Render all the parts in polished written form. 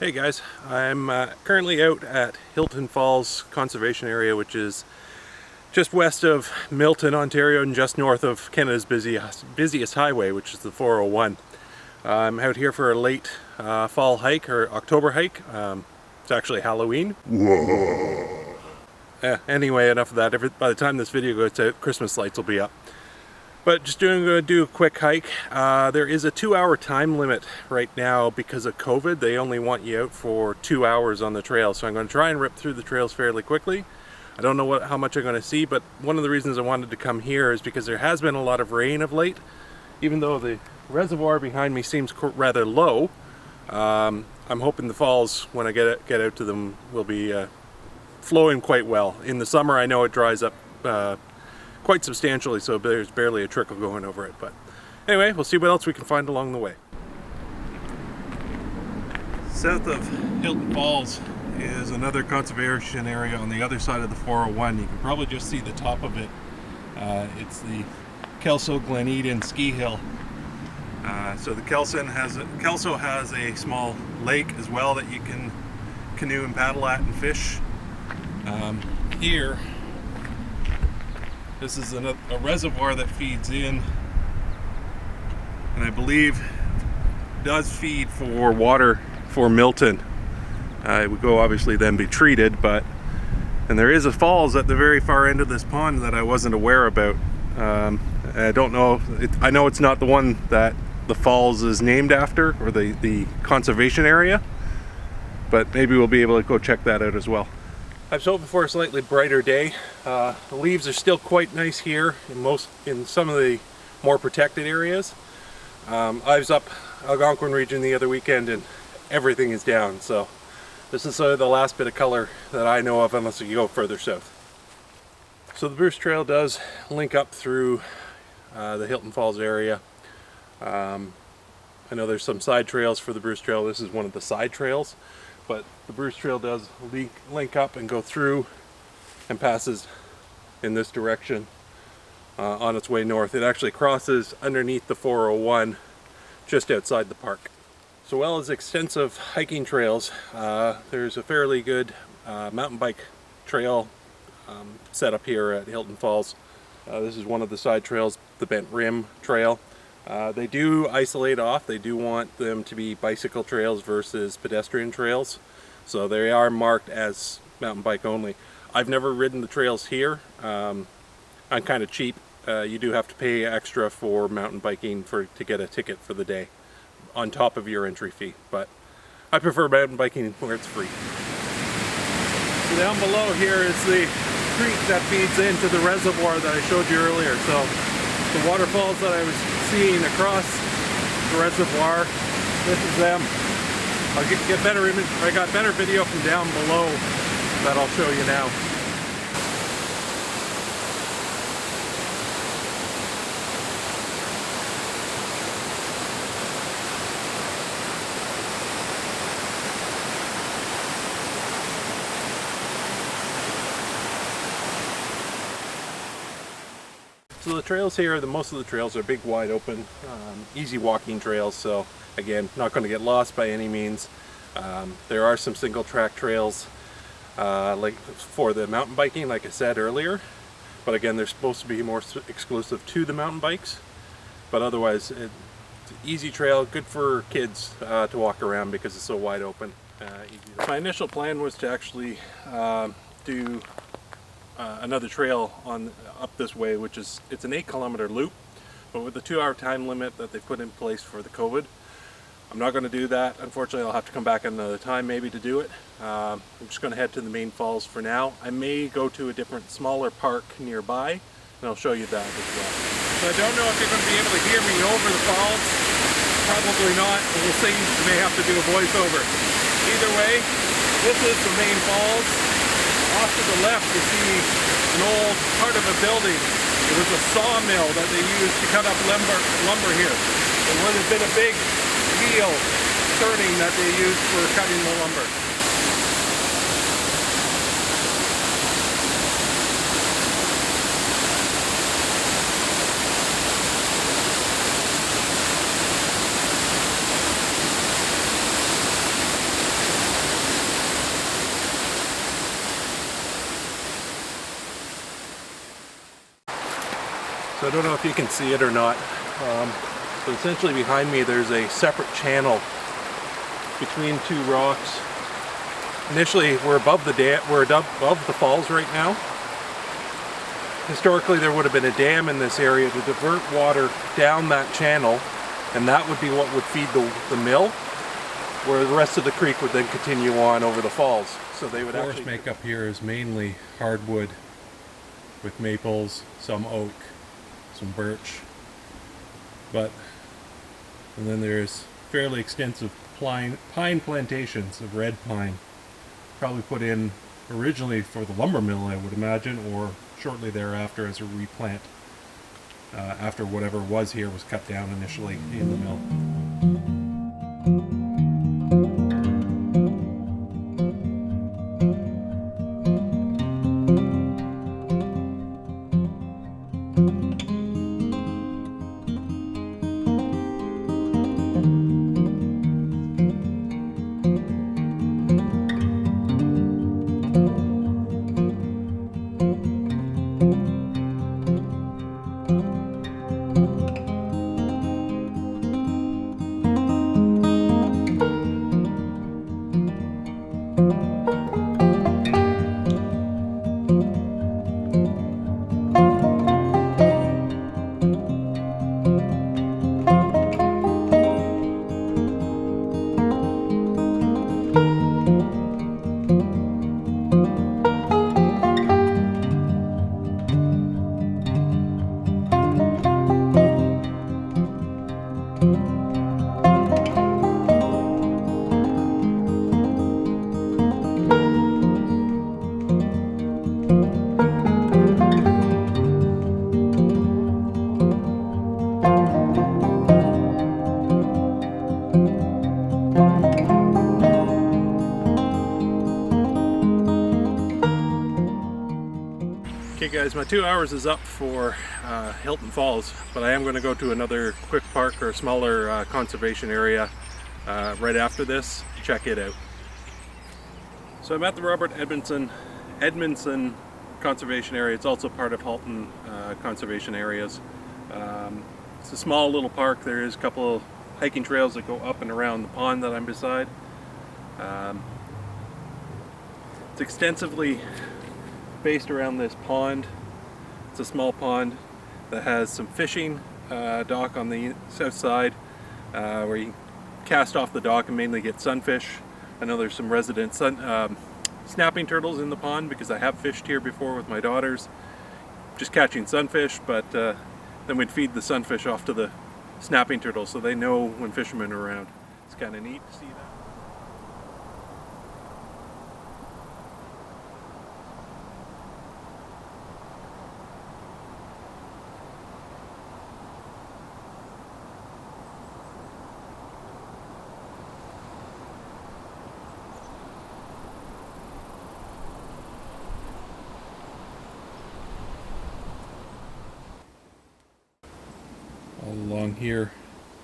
Hey guys, I'm currently out at Hilton Falls Conservation Area, which is just west of Milton, Ontario, and just north of Canada's busiest highway, which is the 401. I'm out here for a late fall hike, or October hike. It's actually Halloween. Whoa. Anyway, enough of that. By the time this video goes out, Christmas lights will be up. But just going to do a quick hike. There is a 2-hour time limit right now because of COVID. They only want you out for 2 hours on the trail. So I'm going to try and rip through the trails fairly quickly. I don't know how much I'm going to see, but one of the reasons I wanted to come here is because there has been a lot of rain of late. Even though the reservoir behind me seems rather low, I'm hoping the falls, when I get out to them, will be flowing quite well. In the summer, I know it dries up quite substantially, so there's barely a trickle going over it. But anyway, we'll see what else we can find along the way. South of Hilton Falls is another conservation area on the other side of the 401. You can probably just see the top of it. It's the Kelso Glen Eden ski hill. So the Kelso has a small lake as well that you can canoe and paddle at and fish. Here, this is a reservoir that feeds in, and I believe does feed for water for Milton. It would go obviously then be treated, and there is a falls at the very far end of this pond that I wasn't aware about. I don't know, I know it's not the one that the falls is named after, or the conservation area, but maybe we'll be able to go check that out as well. I was hoping for a slightly brighter day. The leaves are still quite nice here in some of the more protected areas. I was up Algonquin region the other weekend and everything is down, so this is sort of the last bit of color that I know of, unless you go further south. So the Bruce Trail does link up through the Hilton Falls area. I know there's some side trails for the Bruce Trail. This is one of the side trails. But the Bruce Trail does link up and go through and passes in this direction on its way north. It actually crosses underneath the 401 just outside the park. So, well as extensive hiking trails, there's a fairly good mountain bike trail set up here at Hilton Falls. This is one of the side trails, the Bent Rim Trail. They do isolate off. They do want them to be bicycle trails versus pedestrian trails. So they are marked as mountain bike only. I've never ridden the trails here. I'm kind of cheap. You do have to pay extra for mountain biking to get a ticket for the day on top of your entry fee. But I prefer mountain biking where it's free. So down below here is the creek that feeds into the reservoir that I showed you earlier. So the waterfalls that I was seeing across the reservoir, this is them. I'll get better image. I got better video from down below that I'll show you now. So the trails here, most of the trails are big, wide open, easy walking trails. So again, not going to get lost by any means. There are some single track trails like for the mountain biking, like I said earlier. But again, they're supposed to be more exclusive to the mountain bikes. But otherwise, it's an easy trail, good for kids to walk around because it's so wide open. My initial plan was to actually do another trail up this way, which is, it's an 8-kilometer loop, but with the 2-hour time limit that they put in place for the COVID, I'm not going to do that. Unfortunately, I'll have to come back another time maybe to do it. I'm just going to head to the main falls for now. I may go to a different smaller park nearby, and I'll show you that as well. So I don't know if you're going to be able to hear me over the falls. Probably not. We'll see. You may have to do a voiceover. Either way, this is the main falls. Off to the left you see an old part of a building. It was a sawmill that they used to cut up lumber here. There would have been a big wheel turning that they used for cutting the lumber. So I don't know if you can see it or not. So essentially behind me there's a separate channel between two rocks. Initially we're above the falls right now. Historically there would have been a dam in this area to divert water down that channel, and that would be what would feed the mill, where the rest of the creek would then continue on over the falls. So they would actually... The forest makeup here is mainly hardwood with maples, some oak, some birch, and then there's fairly extensive pine plantations of red pine, probably put in originally for the lumber mill, I would imagine, or shortly thereafter as a replant after whatever was here was cut down initially in the mill. Okay guys, my 2 hours is up for Hilton Falls, but I am going to go to another quick park or smaller conservation area right after this. Check it out. So I'm at the Robert Edmondson Conservation Area. It's also part of Hilton Conservation Areas. It's a small little park. There is a couple of hiking trails that go up and around the pond that I'm beside. It's extensively based around this pond. It's a small pond that has some fishing dock on the south side where you cast off the dock and mainly get sunfish. I know there's some resident snapping turtles in the pond because I have fished here before with my daughters, just catching sunfish, but then we'd feed the sunfish off to the snapping turtles so they know when fishermen are around. It's kind of neat to see that. All along here,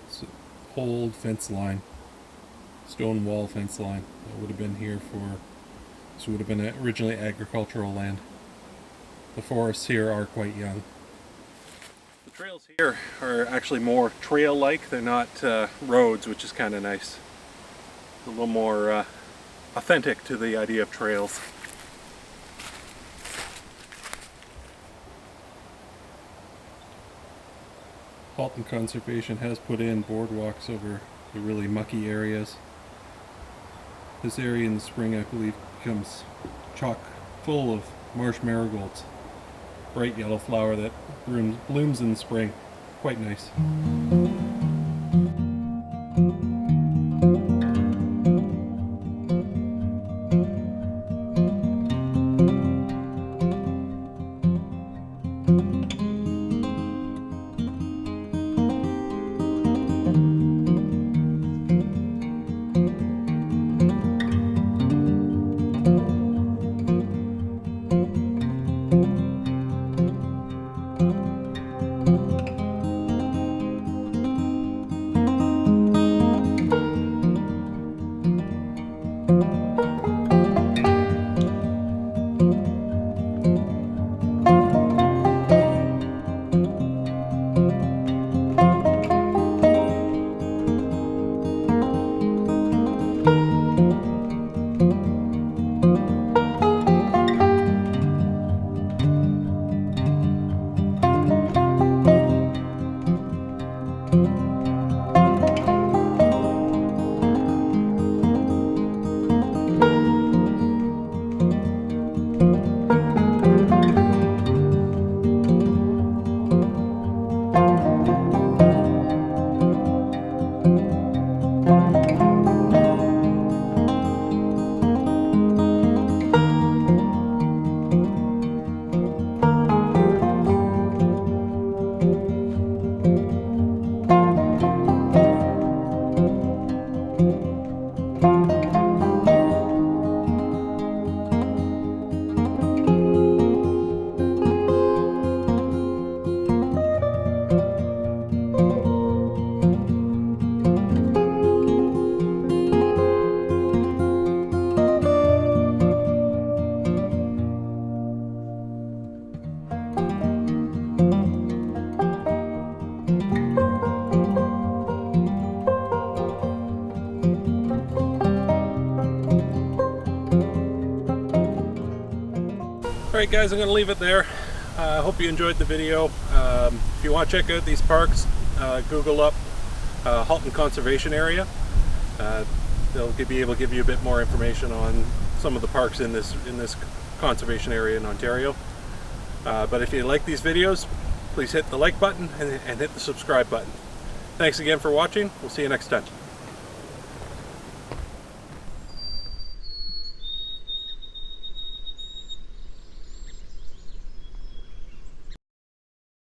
it's an old fence line, stone wall fence line that would have been here this would have been originally agricultural land. The forests here are quite young. The trails here are actually more trail-like, they're not roads, which is kind of nice. A little more authentic to the idea of trails. Hilton Conservation has put in boardwalks over the really mucky areas. This area in the spring, I believe, becomes chock full of marsh marigolds. Bright yellow flower that blooms in the spring. Quite nice. Alright guys, I'm going to leave it there. I hope you enjoyed the video. If you want to check out these parks, Google up Hilton Conservation Area. They'll be able to give you a bit more information on some of the parks in this conservation area in Ontario. But if you like these videos, please hit the like button and hit the subscribe button. Thanks again for watching. We'll see you next time.